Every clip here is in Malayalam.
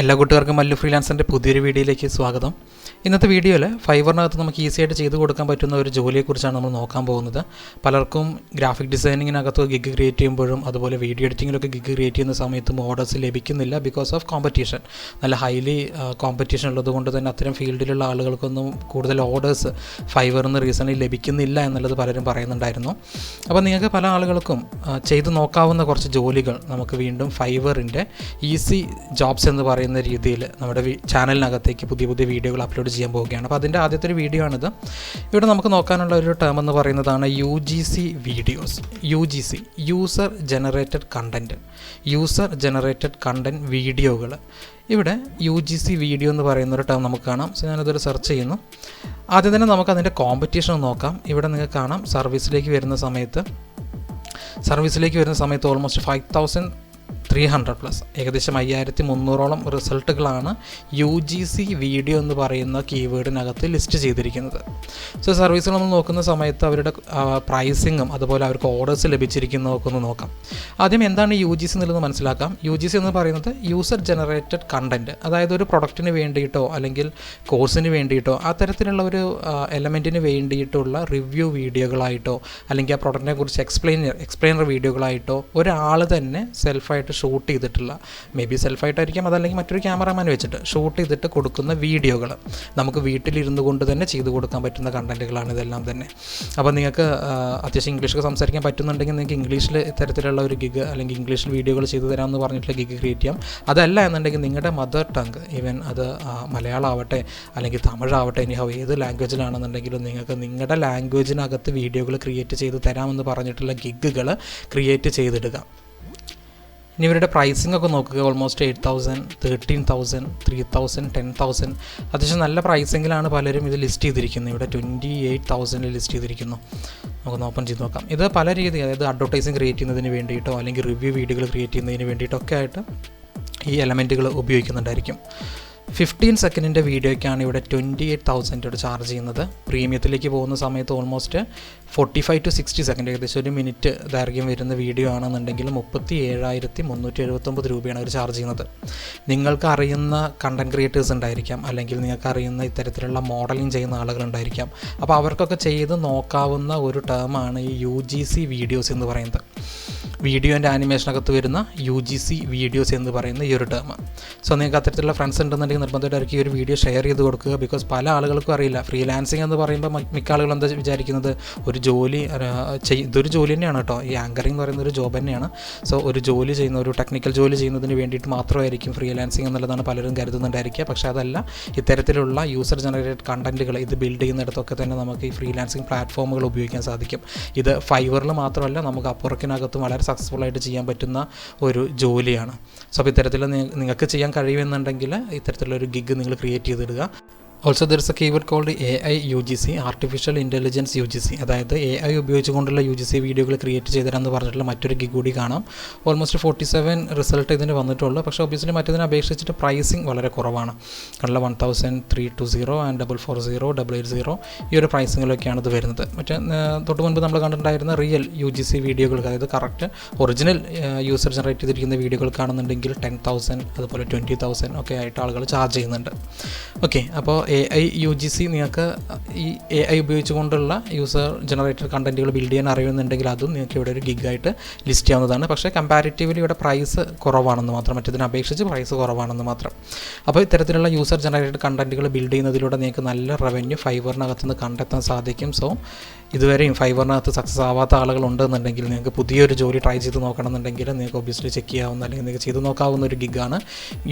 എല്ലാ കൂട്ടുകാർക്കും മല്ലു ഫ്രീലാൻസറിൻ്റെ പുതിയൊരു വീഡിയോയിലേക്ക് സ്വാഗതം. ഇന്നത്തെ വീഡിയോയിൽ ഫൈവറിനകത്ത് നമുക്ക് ഈസി ആയിട്ട് ചെയ്ത് കൊടുക്കാൻ പറ്റുന്ന ഒരു ജോലിയെക്കുറിച്ചാണ് നമ്മൾ നോക്കാൻ പോകുന്നത്. പലർക്കും ഗ്രാഫിക് ഡിസൈനിങ്ങിനകത്ത് ഗിഗ് ക്രിയേറ്റ് ചെയ്യുമ്പോഴും അതുപോലെ വീഡിയോ എഡിറ്റിങ്ങിലൊക്കെ ഗിഗ് ക്രിയേറ്റ് ചെയ്യുന്ന സമയത്തും ഓർഡേഴ്സ് ലഭിക്കുന്നില്ല ബിക്കോസ് ഓഫ് കോമ്പറ്റീഷൻ. നല്ല ഹൈലി കോമ്പറ്റീഷൻ ഉള്ളതുകൊണ്ട് തന്നെ അത്തരം ഫീൽഡിലുള്ള ആളുകൾക്കൊന്നും കൂടുതൽ ഓർഡേഴ്സ് ഫൈവറിൽ നിന്ന് റീസണിൽ ലഭിക്കുന്നില്ല എന്നുള്ളത് പലരും പറയുന്നുണ്ടായിരുന്നു. അപ്പോൾ നിങ്ങൾക്ക് പല ആളുകൾക്കും ചെയ്ത് നോക്കാവുന്ന കുറച്ച് ജോലികൾ നമുക്ക് വീണ്ടും ഫൈവറിൻ്റെ ഈസി ജോബ്സ് എന്ന് പറയുന്ന രീതിയിൽ നമ്മുടെ ചാനലിനകത്തേക്ക് പുതിയ പുതിയ വീഡിയോകൾ അപ്ലോഡ് ചെയ്യാൻ പോവുകയാണ്. അപ്പോൾ അതിൻ്റെ ആദ്യത്തെ ഒരു വീഡിയോ ആണിത്. ഇവിടെ നമുക്ക് നോക്കാനുള്ള ഒരു ടേം എന്ന് പറയുന്നതാണ് UGC videos. UGC user generated content വീഡിയോകൾ. ഇവിടെ UGC വീഡിയോ എന്ന് പറയുന്ന ഒരു ടേം നമുക്ക് കാണാം. സോ ഞാനതൊരു സെർച്ച് ചെയ്യുന്നു. ആദ്യം തന്നെ നമുക്ക് അതിൻ്റെ കോമ്പറ്റീഷൻ നോക്കാം. ഇവിടെ നിങ്ങൾക്ക് കാണാം സർവീസിലേക്ക് വരുന്ന സമയത്ത് ഓൾമോസ്റ്റ് 5300+, ഏകദേശം 5300ഓളം റിസൾട്ടുകളാണ് UGC വീഡിയോ എന്ന് പറയുന്ന കീവേഡിനകത്ത് ലിസ്റ്റ് ചെയ്തിരിക്കുന്നത്. സോ സർവീസുകൾ നമ്മൾ നോക്കുന്ന സമയത്ത് അവരുടെ പ്രൈസിങ്ങും അതുപോലെ അവർക്ക് ഓർഡേഴ്സ് ലഭിച്ചിരിക്കുന്നതൊക്കെ ഒന്ന് നോക്കാം. ആദ്യം എന്താണ് UGC എന്നുള്ളത് മനസ്സിലാക്കാം. UGC എന്ന് പറയുന്നത് യൂസർ ജനറേറ്റഡ് കണ്ടൻറ്റ്, അതായത് ഒരു പ്രൊഡക്റ്റിന് വേണ്ടിയിട്ടോ അല്ലെങ്കിൽ കോഴ്സിന് വേണ്ടിയിട്ടോ അത്തരത്തിലുള്ള ഒരു എലമെൻറ്റിന് വേണ്ടിയിട്ടുള്ള റിവ്യൂ വീഡിയോകളായിട്ടോ അല്ലെങ്കിൽ ആ പ്രൊഡക്റ്റിനെ കുറിച്ച് എക്സ്പ്ലെയിനർ വീഡിയോകളായിട്ടോ ഒരാൾ തന്നെ സെൽഫായിട്ട് ഷൂട്ട് ചെയ്തിട്ടുള്ള, മേ ബി സെൽഫായിട്ടായിരിക്കാം, അതല്ലെങ്കിൽ മറ്റൊരു ക്യാമറാമാൻ വെച്ചിട്ട് ഷൂട്ട് ചെയ്തിട്ട് കൊടുക്കുന്ന വീഡിയോകൾ നമുക്ക് വീട്ടിലിരുന്നു കൊണ്ട് തന്നെ ചെയ്തു കൊടുക്കാൻ പറ്റുന്ന കണ്ടൻറ്റുകളാണ് ഇതെല്ലാം തന്നെ. അപ്പോൾ നിങ്ങൾക്ക് അത്യാവശ്യം ഇംഗ്ലീഷൊക്കെ സംസാരിക്കാൻ പറ്റുന്നുണ്ടെങ്കിൽ നിങ്ങൾക്ക് ഇംഗ്ലീഷിൽ ഇത്തരത്തിലുള്ള ഒരു ഗിഗ് അല്ലെങ്കിൽ ഇംഗ്ലീഷിൽ വീഡിയോകൾ ചെയ്തു തരാമെന്ന് പറഞ്ഞിട്ടുള്ള ഗിഗ് ക്രിയേറ്റ് ചെയ്യാം. അതല്ല എന്നുണ്ടെങ്കിൽ നിങ്ങളുടെ മദർ ടങ്, ഈവൻ അത് മലയാളം ആവട്ടെ അല്ലെങ്കിൽ തമിഴാവട്ടെ, ഇനി ഏത് ലാംഗ്വേജിലാണെന്നുണ്ടെങ്കിലും നിങ്ങൾക്ക് നിങ്ങളുടെ ലാംഗ്വേജിനകത്ത് വീഡിയോകൾ ക്രിയേറ്റ് ചെയ്ത് തരാമെന്ന് പറഞ്ഞിട്ടുള്ള ഗിഗുകൾ ക്രിയേറ്റ് ചെയ്തിടുക. ഇനി ഇവരുടെ പ്രൈസിംഗ് ഒക്കെ നോക്കുക. ഓൾമോസ്റ്റ് 8000, 13000, 3000, 10000, അത്യാവശ്യം നല്ല പ്രൈസിങ്ങിലാണ് പലരും ഇത് ലിസ്റ്റ് ചെയ്തിരിക്കുന്നത്. ഇവിടെ 28,000 ലിസ്റ്റ് ചെയ്തിരിക്കുന്നു. നമുക്കൊന്ന് ഓപ്പൺ ചെയ്ത് നോക്കാം. ഇത് പല രീതി, അതായത് അഡ്വർടൈസിങ് ക്രിയേറ്റ് ചെയ്യുന്നതിന് വേണ്ടിയിട്ടോ അല്ലെങ്കിൽ റിവ്യൂ വീഡിയോകൾ ക്രിയേറ്റ് ചെയ്യുന്നതിന് വേണ്ടിയിട്ടൊക്കെ ആയിട്ട് ഈ എലമെൻറ്റുകൾ ഉപയോഗിക്കുന്നുണ്ടായിരിക്കും. 15 സെക്കൻഡിൻ്റെ വീഡിയോയ്ക്കാണ് ഇവിടെ 28,000 ചാർജ് ചെയ്യുന്നത്. പ്രീമിയത്തിലേക്ക് പോകുന്ന സമയത്ത് ഓൾമോസ്റ്റ് 45 to 60 സെക്കൻഡ്, ഏകദേശം 1 മിനിറ്റ് ദൈർഘ്യം വരുന്ന വീഡിയോ ആണെന്നുണ്ടെങ്കിൽ 37,379 രൂപയാണ് അവർ ചാർജ് ചെയ്യുന്നത്. നിങ്ങൾക്ക് അറിയുന്ന കണ്ടൻറ് ക്രിയേറ്റേഴ്സ് ഉണ്ടായിരിക്കാം, അല്ലെങ്കിൽ നിങ്ങൾക്ക് അറിയുന്ന ഇത്തരത്തിലുള്ള മോഡലിംഗ് ചെയ്യുന്ന ആളുകളുണ്ടായിരിക്കാം. അപ്പോൾ അവർക്കൊക്കെ ചെയ്ത് നോക്കാവുന്ന ഒരു ടേമാണ് ഈ UGC വീഡിയോസ് എന്ന് പറയുന്നത്. വീഡിയോ ആൻഡ് ആനിമേഷനകത്ത് വരുന്ന UGC വീഡിയോസ് എന്ന് പറയുന്ന ഈ ഒരു ടേം. സോ നിങ്ങൾക്ക് അത്തരത്തിലുള്ള ഫ്രണ്ട്സ് ഉണ്ടെന്നുണ്ടെങ്കിൽ നിർബന്ധമായിട്ട് ഈ ഒരു വീഡിയോ ഷെയർ ചെയ്ത് കൊടുക്കുക. ബിക്കോസ് പല ആളുകൾക്കും അറിയില്ല. ഫ്രീലാൻസിങ് എന്ന് പറയുമ്പോൾ മിക്ക ആളുകളും എന്താ വിചാരിക്കുന്നത്, ഇതൊരു ജോലി തന്നെയാണ് കേട്ടോ. ഈ ആങ്കറിംഗ് എന്ന് പറയുന്ന ഒരു ജോബ് തന്നെയാണ്. സോ ഒരു ജോലി ചെയ്യുന്ന, ഒരു ടെക്നിക്കൽ ജോലി ചെയ്യുന്നതിന് വേണ്ടിയിട്ട് മാത്രമായിരിക്കും ഫ്രീലാൻസിങ് എന്നുള്ളതാണ് പലരും കരുതുന്നുണ്ടായിരിക്കുക. പക്ഷേ അതല്ല. ഇത്തരത്തിലുള്ള യൂസർ ജനറേറ്റഡ് കണ്ടൻറ്റുകൾ ഇത് ബിൽഡ് ചെയ്യുന്നിടത്തൊക്കെ തന്നെ നമുക്ക് ഈ ഫ്രീലാൻസിങ് പ്ലാറ്റ്ഫോമുകൾ ഉപയോഗിക്കാൻ സാധിക്കും. ഇത് ഫൈവറിൽ മാത്രമല്ല, നമുക്ക് അപ്പുറക്കിനകത്തും വളരെ സക്സസ്ഫുള്ളായിട്ട് ചെയ്യാൻ പറ്റുന്ന ഒരു ജോലിയാണ്. സോ അപ്പോൾ ഇത്തരത്തിൽ നിങ്ങൾക്ക് ചെയ്യാൻ കഴിയുമെന്നുണ്ടെങ്കിൽ ഇത്തരത്തിലുള്ളൊരു ഗിഗ് നിങ്ങൾ ക്രിയേറ്റ് ചെയ്തിടുക. Also there is a keyword called AI UGC, artificial intelligence UGC, അതായത് AI ഉപയോഗിച്ചുകൊണ്ടുള്ള UGC വീഡിയോകൾ ക്രിയേറ്റ് ചെയ്തരാമെന്ന് പറഞ്ഞിട്ടുള്ള മറ്റൊരു ഗിഗ് കൂടി കാണാം. ഓൾമോസ്റ്റ് 47 റിസൾട്ട് ഇതിന് വന്നിട്ടുള്ളൂ. പക്ഷേ ഒബ്വിയസ്ലി മറ്റതിനെ അപേക്ഷിച്ചിട്ട് പ്രൈസിങ് വളരെ കുറവാണ്. കാരണം 1320 ആൻഡ് 440, 880 ഈ ഒരു പ്രൈസിങ്ങിലൊക്കെയാണ് ഇത് വരുന്നത്. മറ്റേ തൊട്ട് മുൻപ് നമ്മൾ കണ്ടിട്ടുണ്ടായിരുന്ന റിയൽ UGC വീഡിയോകൾക്ക്, അതായത് കറക്റ്റ് ഒറിജിനൽ യൂസർ ജനറേറ്റ് ചെയ്തിരിക്കുന്ന വീഡിയോകൾക്കാണെന്നുണ്ടെങ്കിൽ 10,000 അതുപോലെ 20,000 ഒക്കെ ആയിട്ട് ആളുകൾ ചാർജ് ചെയ്യുന്നുണ്ട്. ഓക്കെ, അപ്പോൾ AI UGC നിങ്ങൾക്ക് ഈ AI ഉപയോഗിച്ചുകൊണ്ടുള്ള യൂസർ ജനറേറ്റഡ് കണ്ടൻറ്റുകൾ ബിൽഡ് ചെയ്യാൻ അറിയുന്നുണ്ടെങ്കിൽ അതും നിങ്ങൾക്ക് ഇവിടെ ഒരു ഗിഗായിട്ട് ലിസ്റ്റ് ചെയ്യാവുന്നതാണ്. പക്ഷേ കമ്പാരിറ്റീവ്ലി ഇവിടെ പ്രൈസ് കുറവാണെന്ന് മാത്രം, മറ്റതിനെ അപേക്ഷിച്ച് പ്രൈസ് കുറവാണെന്ന് മാത്രം. അപ്പോൾ ഇത്തരത്തിലുള്ള യൂസർ ജനറേറ്റഡ് കണ്ടൻറ്റുകൾ ബിൽഡ് ചെയ്യുന്നതിലൂടെ നിങ്ങൾക്ക് നല്ല റവന്യൂ ഫൈവറിനകത്തുനിന്ന് കണ്ടെത്താൻ സാധിക്കും. സോ ഇതുവരെയും ഫൈവറിനകത്ത് സക്സസ് ആവാത്ത ആളുകളുണ്ടെന്നുണ്ടെങ്കിൽ നിങ്ങൾക്ക് പുതിയൊരു ജോലി ട്രൈ ചെയ്ത് നോക്കണമെന്നുണ്ടെങ്കിൽ നിങ്ങൾക്ക് ഒബ്വിയസ്ലി ചെക്ക് ചെയ്യാവുന്ന, അല്ലെങ്കിൽ നിങ്ങൾക്ക് ചെയ്ത് നോക്കാവുന്ന ഒരു ഗിഗാണ്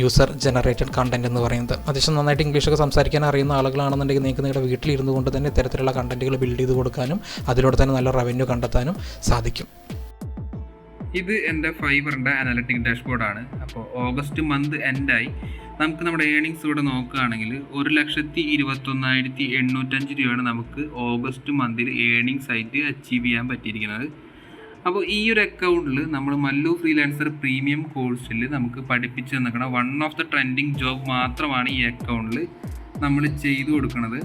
യൂസർ ജനറേറ്റഡ് കണ്ടൻറ്റ് എന്ന് പറയുന്നത്. അത്യാവശ്യം നന്നായിട്ട് ഇംഗ്ലീഷൊക്കെ സംസാരിക്കാൻ അറിയുന്ന ആളുകളാണെന്നുണ്ടെങ്കിൽ നിങ്ങൾക്ക് നിങ്ങളുടെ വീട്ടിലിരുന്നു കൊണ്ട് തന്നെ ഇത്തരത്തിലുള്ള കണ്ടൻറ്റുകൾ ബിൽഡ് ചെയ്ത് കൊടുക്കാനും അതിലൂടെ തന്നെ നല്ല റവന്യൂ കണ്ടെത്താനും സാധിക്കും. ഇത് എൻ്റെ ഫൈവറിൻ്റെ അനലിറ്റിക് ഡാഷ്ബോർഡാണ്. അപ്പോൾ ഓഗസ്റ്റ് മന്ത് എൻഡായി. നമുക്ക് നമ്മുടെ ഏണിങ്സ് ഇവിടെ നോക്കുകയാണെങ്കിൽ 1,21,805 രൂപയാണ് നമുക്ക് ഓഗസ്റ്റ് മന്തിൽ ഏണിങ്സ് ആയിട്ട് അച്ചീവ് ചെയ്യാൻ പറ്റിയിരിക്കുന്നത്. അപ്പോൾ ഈ ഒരു അക്കൗണ്ടിൽ നമ്മൾ മല്ലു ഫ്രീലാൻസർ പ്രീമിയം കോഴ്സിൽ നമുക്ക് പഠിപ്പിച്ച് തന്നിരിക്കണം one of the trending job മാത്രമാണ് ഈ അക്കൗണ്ടിൽ നമ്മൾ ചെയ്തു കൊടുക്കുന്നത്.